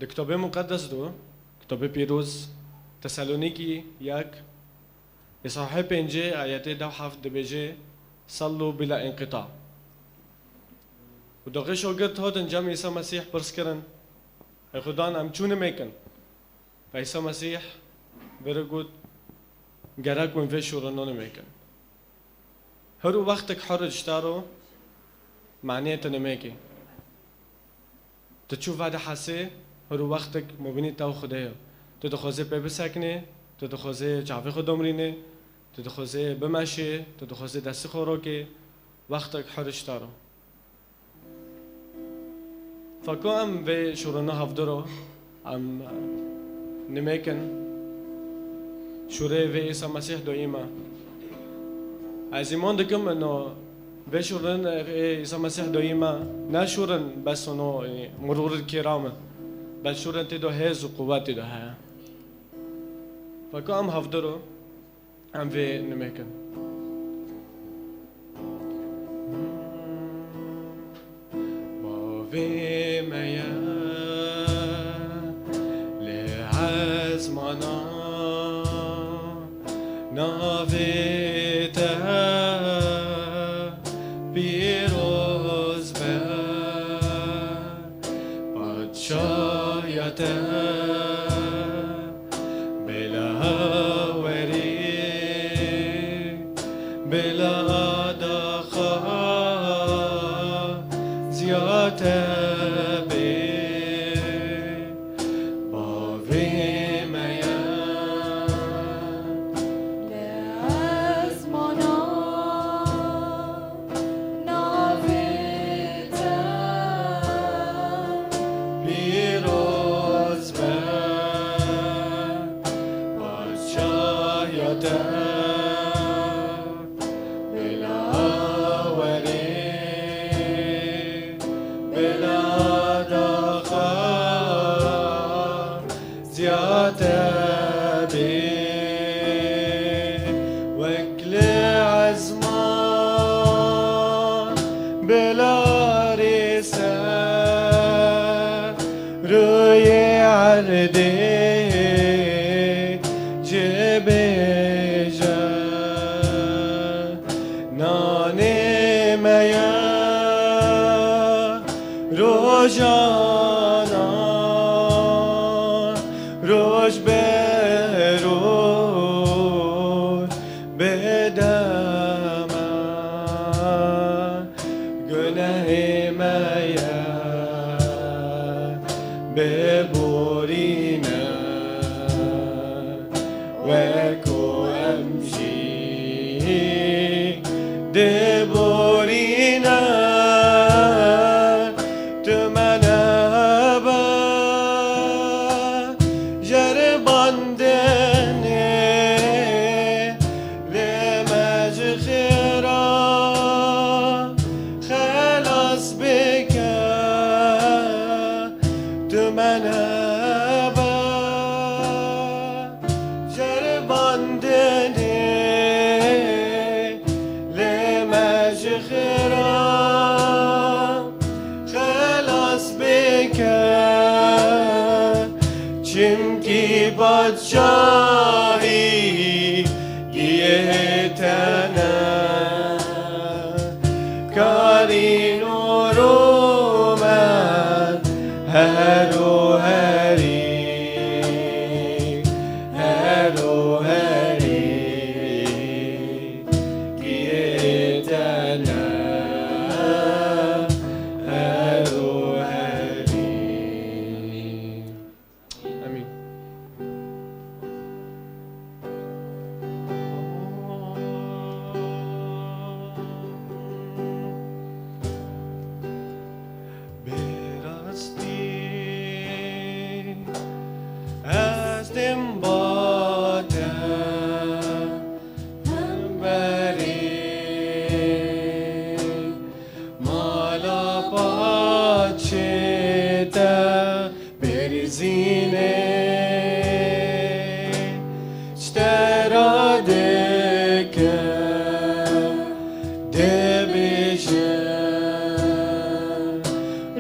کتاب مقدس دو کتاب پیروز تسالونیکی یک اصحاح 5 آیات 7 دبیجه صلوا بلا انقطاع و دقیش وقت هادن جمع عیسی مسیح برس کرن خدان ام چونه میکن و عیسی مسیح برگود گرک من فيش ورنون میکن هر وقتك حر اشتارو معنیت نمیکی تشوف هذا حسي هر وقتك مبني تو خدايا تدخوزي بسكنه تدخوزي جعفي خدومرينه تدخوزي بمشي تدخوزي دست خوراكي وقتك حر اشتارو فكو ام في شورنا هفدرو ام نميكن شوري في عيسى مسيح دائما از ایمان دکم انه به شورن عیسی مسیح دائما نه شورن بس انه مرور الكرام بل شورن تدو هز و قوت تدو ها فكو ام هفدرو ام في نميكن في ميا لعزمنا نافيتا بيروز با بادشاهيتا بلا وري بلا دخا زياتا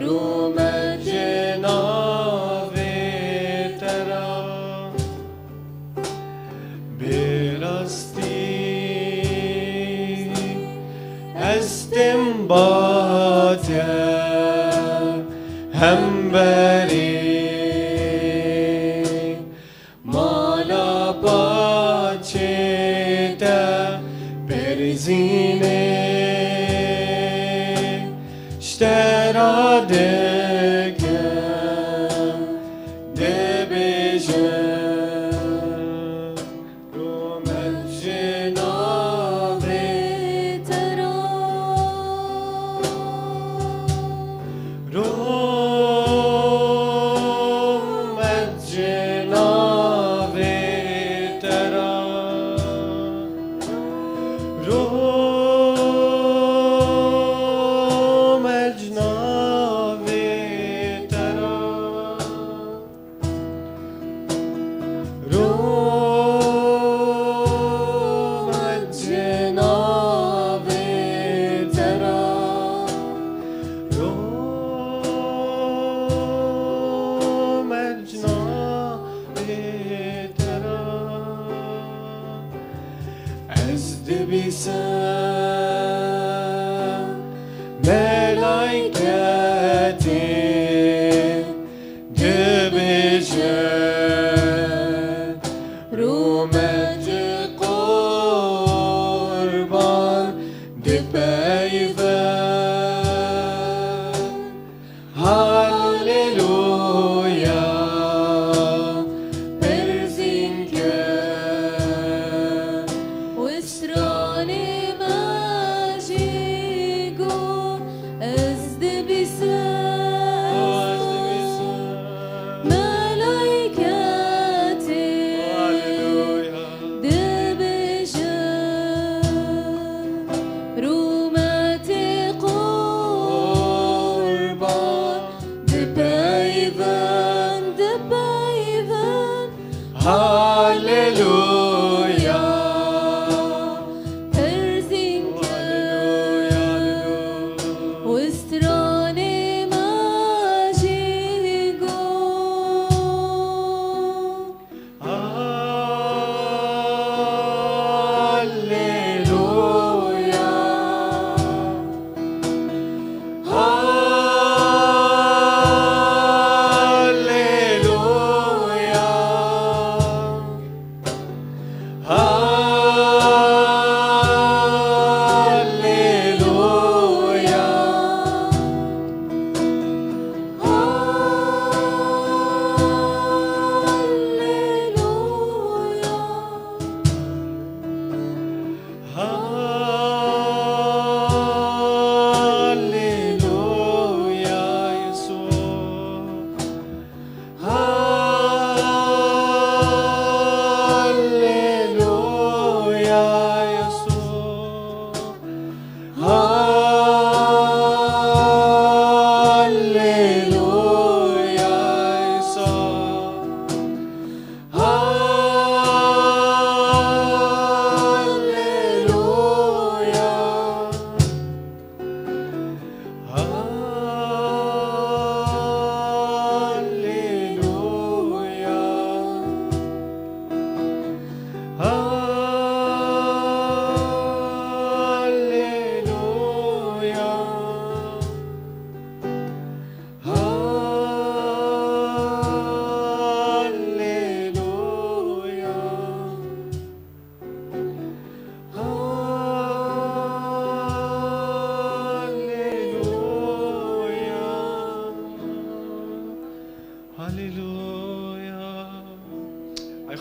Rume genovi batya hambari mala pacheta perzine shtera deke debeje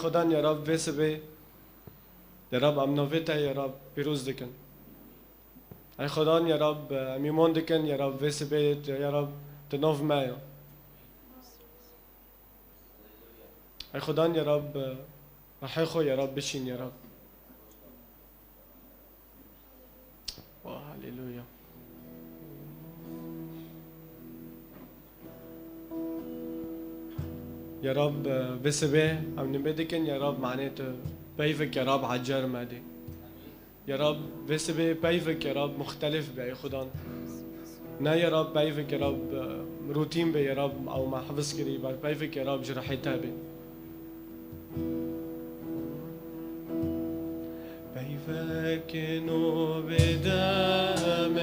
خدان يا رب وسبي يا رب ام نوفيتا يا رب بيروز دكن اي خدان يا رب ميمون دكن يا رب وسبي يا رب تنوف مايو اي خدان يا رب رحيخو يا رب بشين يا رب هاليلويا يا رب بسبه عم نبدكن يا رب معناته بيفك يا رب عجر مادي يا رب بسبه بيفك يا رب مختلف بأي خدان نا يا رب بيفك يا رب روتين بي يا رب أو ما حفظ قريب بيفك يا رب جرحي تابي بيفك كانوا بدمك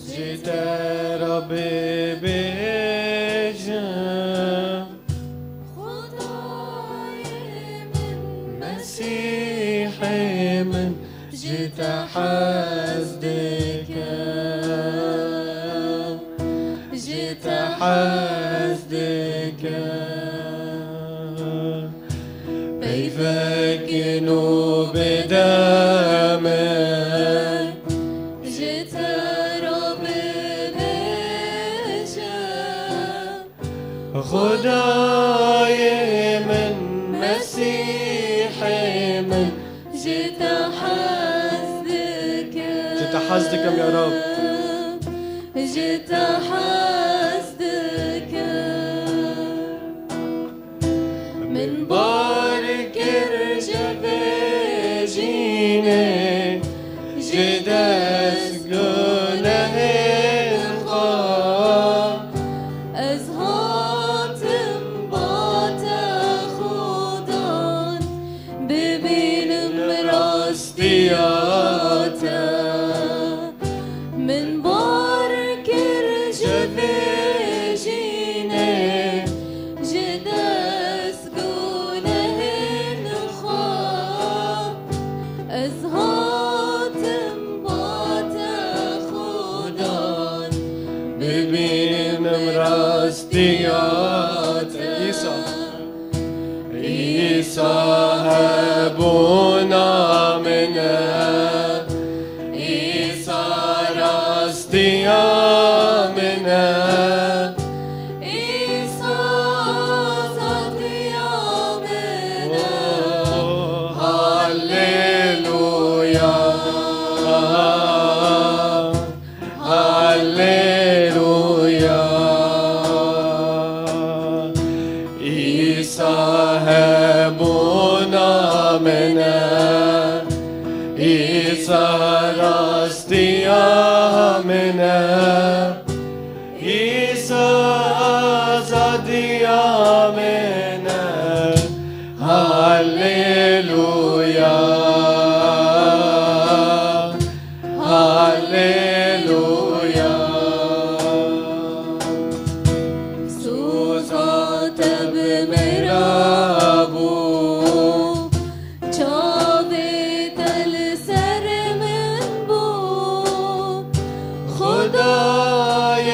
جيت ربي بجم خداي من مسيحي من جيت حسدك جيت حسدك كانوا بدمك جيت ربي بجم خداي من مسيحي من جيت حسدك جيت حسدكم يا رب جيت حسدك من بارك جيني جداس قناه الخام أزهات مباتا خودان ببين مراستياتا من بارك جيني جداس قناه الخام أزهات مباتا خودان ببين مراستيات عيسى هبونا منا عيسى راستيا منا عيسى زاديا منا هاليلويا هاليلويا عيسى هبونا منا عيسى راستيا منا عيسى زاديا منا هاليلويا هاليلويا سوزات بمرابو جاويت السر من بو خداي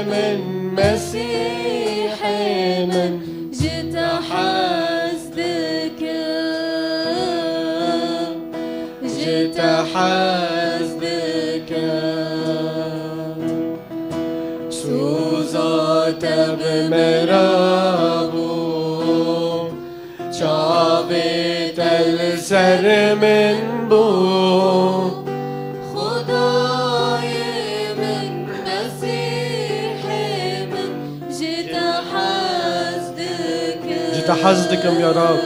من مسيحي من جيت حسدك جيت حسدك سوزات بمرابو جاويت السر من بو خداي من مسيحي من جيت حسدك جيت حسدكم يا رب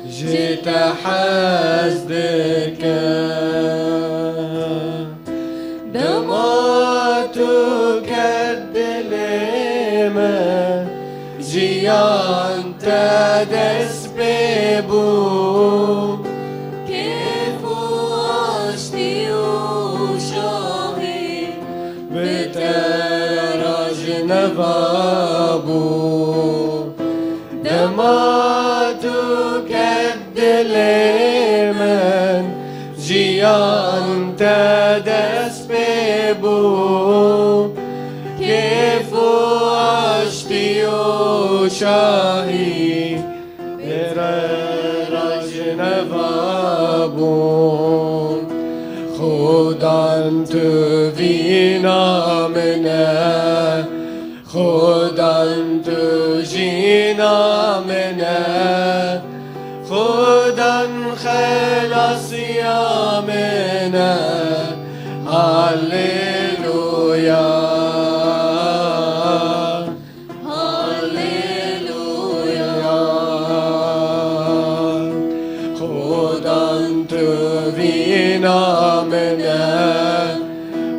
جيت حسدك دمعتك الدليمة جيان تدس بيبو كيف عشتي وشاهي بترج نبابو دمعتك الدليمة جيان تدس بيبو كيف عشتي وشاهي برج نبابو خدان تفينا منا خدان تجينا منا خدان خلاص يا منا هاليلويا هاليلويا خدان تفينا منا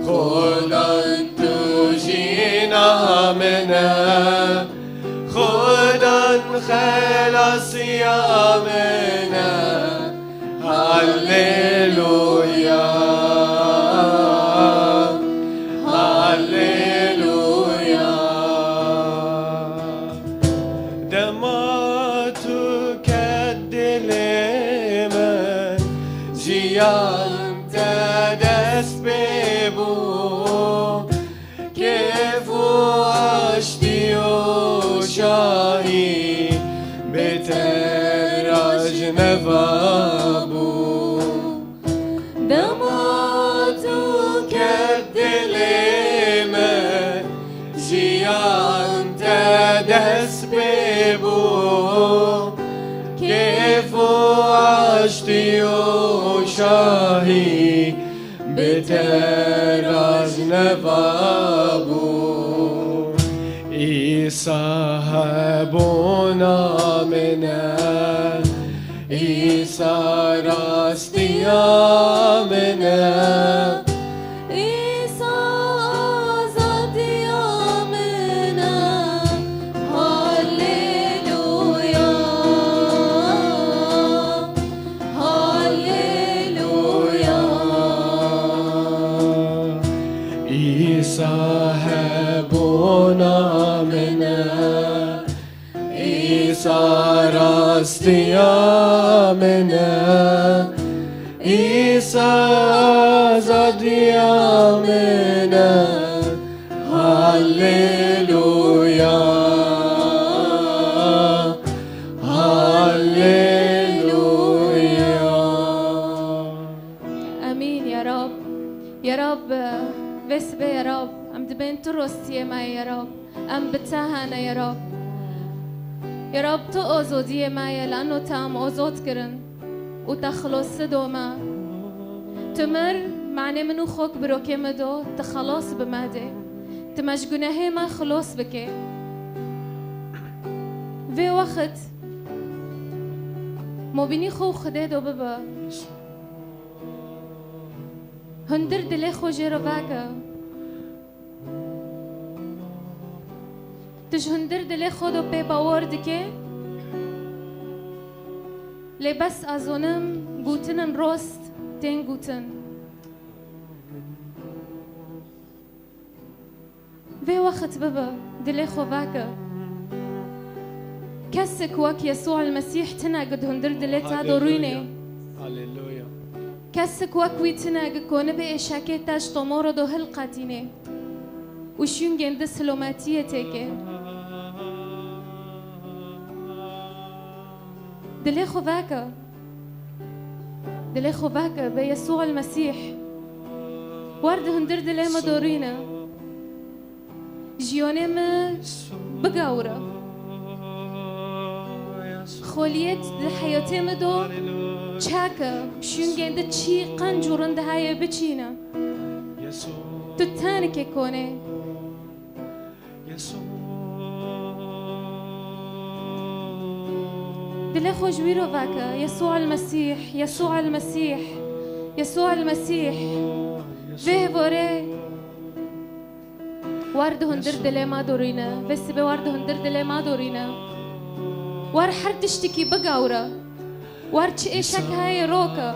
خدان تجينا منا خدان خلاص يا منا جيان تدس ببو كيف عشتي وشاهي بتراز نفابو إيسا هبونا منا إيسا راستيا منا صاحبنا منا إيسا راستيا منا إيسا زاديا منا هاليلويا هاليلويا. آمين يا رب. يا رب بسبة يا رب أم دبين ترست يا ماي يا رب أم بتاهنا يا رب. يا رب تأزود يا ماي لأنه تام أزود كرن وتخلص دوما تمر معنى منو خوك بروكي مدو تخلص بمادي تمشجونه ما خلص بكي في وقت مو بيني خو خديدو ببا هندر دلي خو جيروفاكا تش هندر دلي خودو بي باور دكي لي بس ازونم گوتنن روست تين گوتن في وقت ببا دلي خو فاكا كسك وك يسوع المسيح تنا قد هندر دلي تادو رويني هاليلويا. كسك وكوي تناق كون بإشاكي تاج طمورو دو هالقاتيني وشون جند سلوماتية تيكي دلي خواكا بيسوع المسيح وارد هندر دلي مدورينا جيوني ما بقاورة خوليت ده حياتي مدو چاکه شون گنده چی قنجورنده های بچینه تو تانی که کنه دل خوشبی رو وکه يسوع المسيح يسوع المسيح يسوع المسيح به وره وارد هندر دل ما دورینه بس به وارد هندر دل ما دورینه وار هر تشتکی بگاوره وارچ ایشک های روکا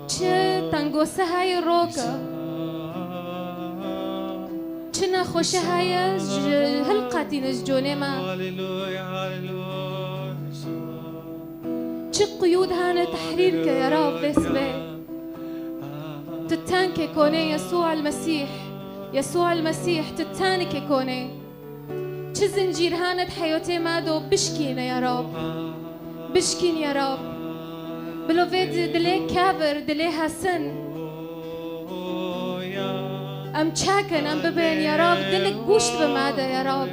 چه تنگوسه های روکا چه نخوشه های هلقاتی نجونه ما چه قیود هانه تحریر که یا رب بسبه تتانك كونه يسوع المسيح يسوع المسيح تتانك كونه چه زنجیر هانت حیاتی مادو بشکینه یا رب بشکین یا رب بلو وید دلی کابر دلی حسن ام چاکن ام ببین یا رب دلک گوشت بماده یا رب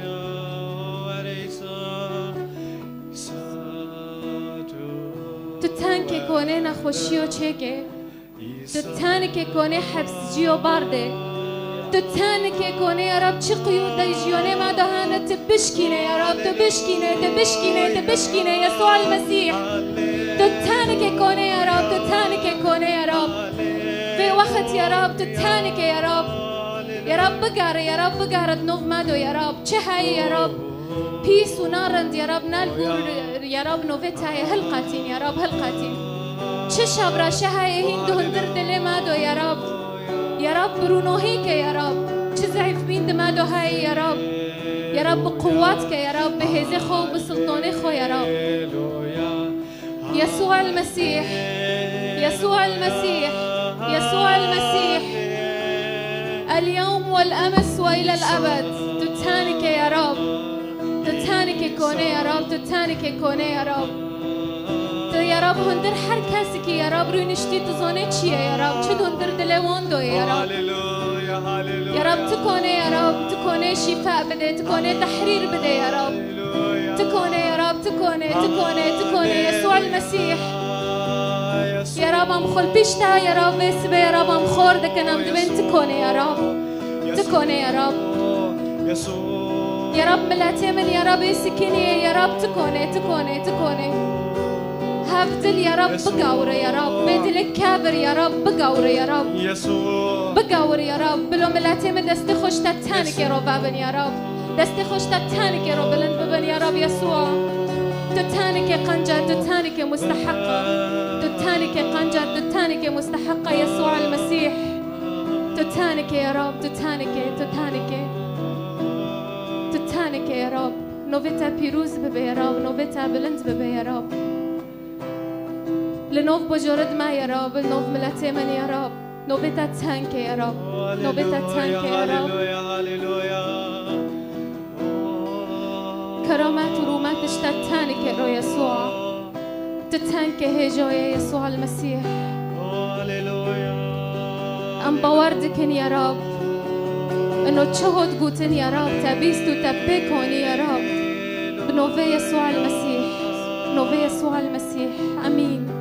تو تانک کنه نخوشی و چکه تو تانک کنه حبس جیو بارده تو تانك كوني يا رب چه قيود جيوني ما دهانة تبشكينه يا رب تبشكينه تبشكينه تبشكينه يسوع المسيح تو تانك كوني يا رب تو تانك كوني يا رب في وقت يا رب تو تانك يا رب يا رب بقار نوف مادو يا رب چه هاي يا رب بيس ونارند يا رب نالقور يا رب نوفت هاي هلقاتين يا رب هلقاتين چه شابرا شهاي هندو هندر دل مادو يا رب يا رب برونو هيك يا رب تزعف بين دمادو هاي يا رب يا رب بقواتك يا رب بهذه خو بسلطانه خو يا رب يسوع المسيح يسوع المسيح يسوع المسيح اليوم والأمس وإلى الأبد تتانك يا رب تتانك كونه يا رب تتانك كونه يا رب يا رب هندر هر کسی که یا رب روی نشتی تو زانه چیه یا رب چه هندر دلوان دوی یا رب يا رب تكوني يا رب تكوني شفاء بدي تكوني تحرير بدي يا رب تكوني يا رب تكوني يسوع المسيح يا رب ام خل بيشتا يا رب بسبي يا رب ام خور دكنا مدبن تكوني يا رب تكوني يا رب يا رب ملاتي من يا رب سكيني يا رب تكوني هفدل يا رب بقاور يا رب بدل الكابر يا رب بقاور يا رب بقاور يا رب بلو ملاتي من دستي خوش تتانك يا رب بابن يا رب دستي خوش تتانك يا رب بابن يا رب يسوع تتانك قنجة تتانك مستحقة تتانك قنجة تتانك مستحقة يسوع المسيح تتانك يا رب تتانك يا رب نوفيتا بيروز ببي يا رب نوفيتا بلند ببي يا رب لنوف بجرد ما يا رب لنوف ملاتي من يا رب نوفيتا تانك يا رب نوفيتا تانك يا رب كرامات ورومات تشتتانك يا يسوع تتانك هيجو يا يسوع المسيح أم بوردكن يا رب إنه تشهد قوتن يا رب تبيستو تبيكوني يا رب بنوفي يسوع المسيح نوفي يسوع المسيح آمين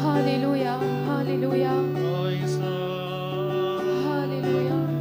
هاليلويا هاليلويا هاليلويا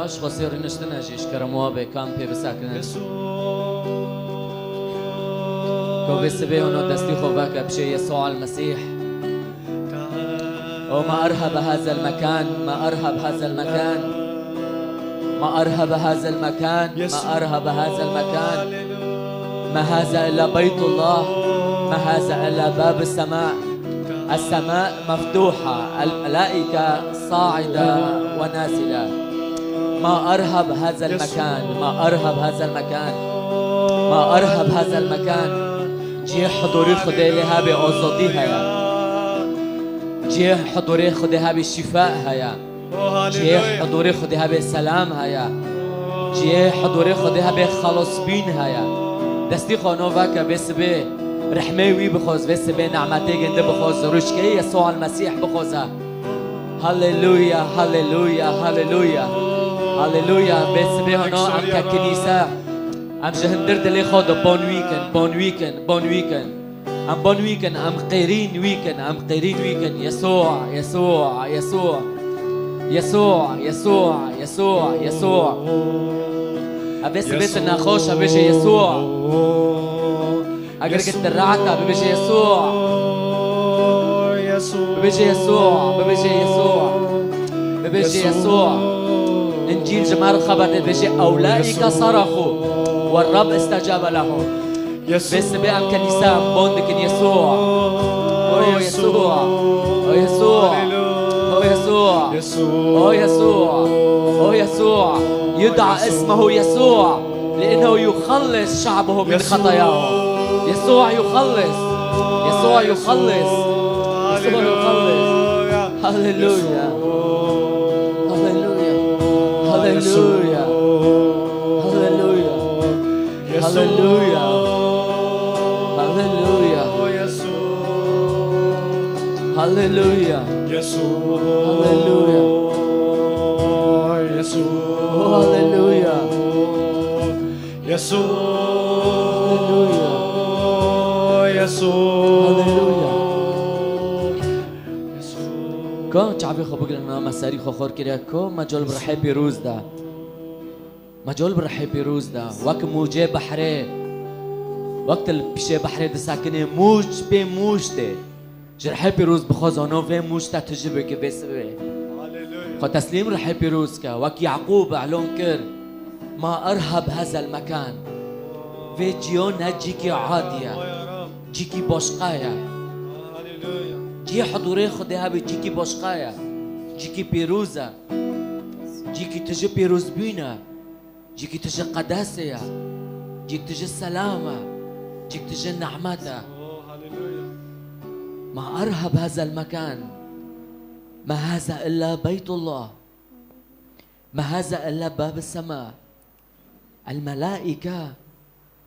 باش قصير نشتنا جيش كرموا بكامبي بساكن كوبيس بيونو دستي خوفاك بشي يسوع المسيح وما أرهب هذا المكان ما أرهب هذا المكان ما أرهب هذا المكان ما أرهب هذا المكان ما هذا إلا بيت الله ما هذا إلا باب السماء السماء مفتوحة الملائكة صاعدة ونازلة ما أرهب هذا المكان ما أرهب هذا المكان ما أرهب هذا المكان جي حضوري خدي لها بأوزديها يا جي حضوري خديها بالشفاء هيا جي حضوري خديها بالسلام هيا جي حضوري خديها بخلاص بين هيا دستي خانوفك بسبي رحمي بخوز بسبي نعمتي جند بخوز رشكي يسوع المسيح بخوزها هاليلويا هاليلويا هاليلويا هاليلويا بسبي هنا عم ككنيسة عم جهندرد اللي خود بون ويكند ام بون ويكن ام قيرين ويكن ام قيرين ويكن يسوع يسوع يسوع يسوع يسوع يسوع يسوع أبيس بيتنا خوش أبيجي يسوع أقرق الترعتا ببيجي يسوع ببيجي يسوع ببيجي يسوع ببيجي يسوع إنجيل جمال خبرت ببيجي أولئك صرخوا والرب استجاب لهم بس بقى كنيسة بوندك يسوع أو يسوع أو يسوع أو يسوع أو يسوع أو يسوع يدعى اسمه يسوع لأنه يخلص شعبه من خطاياهم يسوع يخلص يسوع يخلص يسوع يخلص هللويا هللويا هللويا هللويا هللويا هللويا هللويا يسوع هللويا يسوع هللويا يسوع يسوع كم تعبي خبر إننا مساري خور كده كم مجال برحي بيروز ده مجال برحي بيروز ده وقت موجة بحري وقت البشة بحري ده ساكنة موج بموج ده جرحي بيروز بخزانه في موج تجربة كبيس به خو تسليم رحي بيروز كا وقت يعقوب علون كر ما أرهب هذا المكان في جيون هجيكي عادية جيكي بوشقايا جي حضوري خدها بجيكي بوشقايا جيكي بيروزة جيكي تجي بيروز بينا جيكي تجي قداسة جيكي تجي السلامة جيكي تجي النعمة ما أرهب هذا المكان ما هذا إلا بيت الله ما هذا إلا باب السماء الملائكة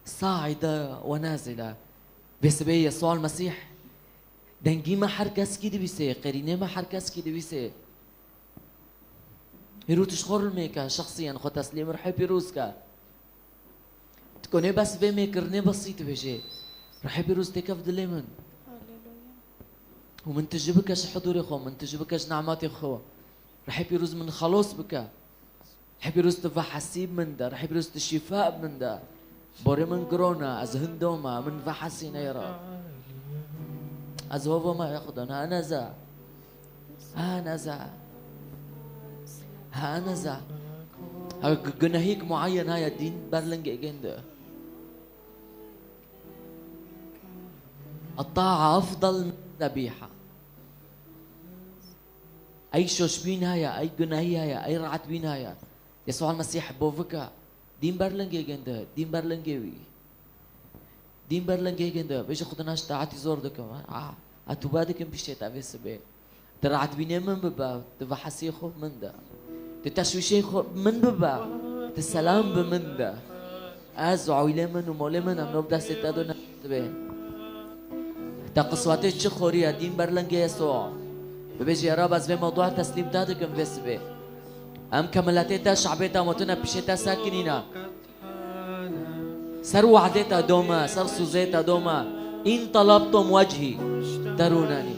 صاعدة ونازلة بسبب يسوع المسيح دنگی ما هر کس کی دویسه قرینه ما هر کس کی دویسه هیروتش خور میکه شخصيا خو تسلیم رحي بيروز کا تكوني بس في ميكرني بسيط بيجي رحي بيروز تكف دليمن ومن تجيبكش حضوري خو من تجيبكش نعماتي خو رحي بيروز من خلاص بك رحي بيروز تفا حسيب من ده رحي بيروز تشفاء من ده بوري من كورونا از هندوما من فحسينا يا رب از هو ما ياخذون أنا ذا أنا ذا أنا ذا جناهيك معين هاي الدين برلنج إجنده الطاعة أفضل من الذبيحة أي شوشبين هاي أي جناهي هاي أي رعت بين هاي يسوع المسيح بوفكا دين برلنج إجنده دين برلنجوي دين برلنجي كنده بيش خدناش تعاتي زور دكم أتوبادكم بيشتى تعبيس به ترعت بيني من ببا تفحسي خو من ده تتشويشي خو من ببا تسلام بمن ده أزعو لمن ومولمن أم نبدأ ستادونا به تقصواتي تشخوريا دين برلنجي يسوع بيجي يا رب از في موضوع تسليم دادكم بس به أم كملاتي تا شعبيتا موتنا بيشتى ساكنينا سر وعدتا دوما سر سوزيتا دوما إن طلبتم وجهي ترونني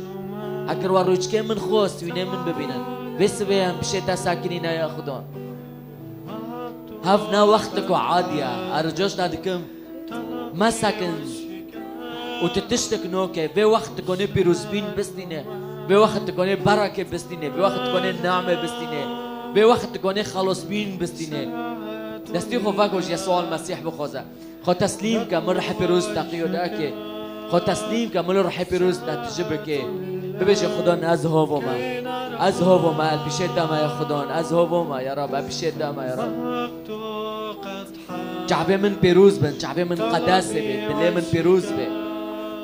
أكر وروجكي من خوست ويني من ببينن بس بيهم بشيتا ساكنين ياخدون هفنا وقتك عادية أرجوش نادكم ما ساكن وتتشتك نوكي في وقت تكوني بيروزبين بستيني في وقت تكوني بركة بستيني في وقت تكوني نعمة بستيني في وقت تكوني خلاص بين بستيني دستي خوفاكوش يسوع المسيح بخوزه خو تسليم كمل رح بيروز تقيو داكي خو تسليم كمل رح بيروز تجبكي ببيجي خدون أزهوبو ما البشيتا ما ياخدون أزهوبو ما يا رب البشيتا ما يا رب شعبي من بيروز بن شعبي من قداسة بن دلي من بيروز بن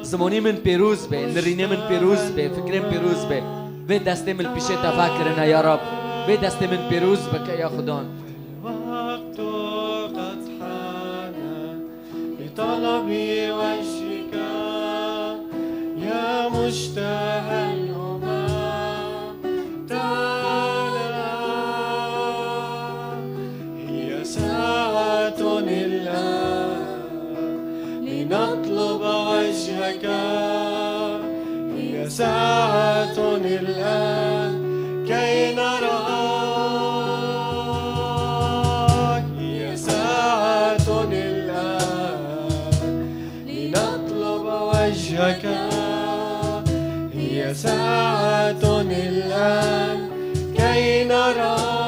زموني من بيروز بن نريني من بيروز بن فكرين بيروز بن في دستي من البشيتا فاكرنا يا رب في دستي من بيروز بك ياخدون طلبي وجهك يا مشتهى الأمم تعالى هي ساعة الآن لنطلب وجهك الآن كي نرى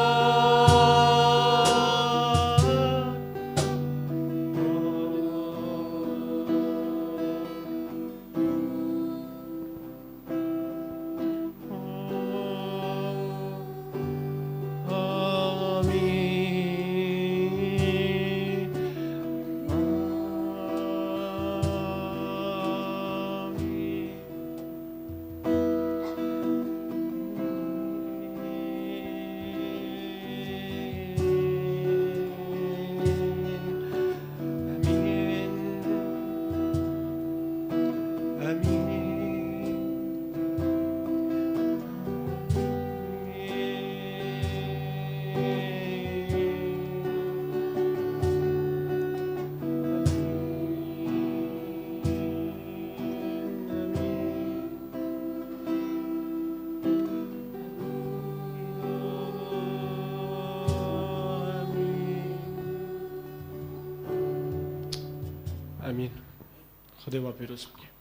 آمین. خدا با پیروز بگه.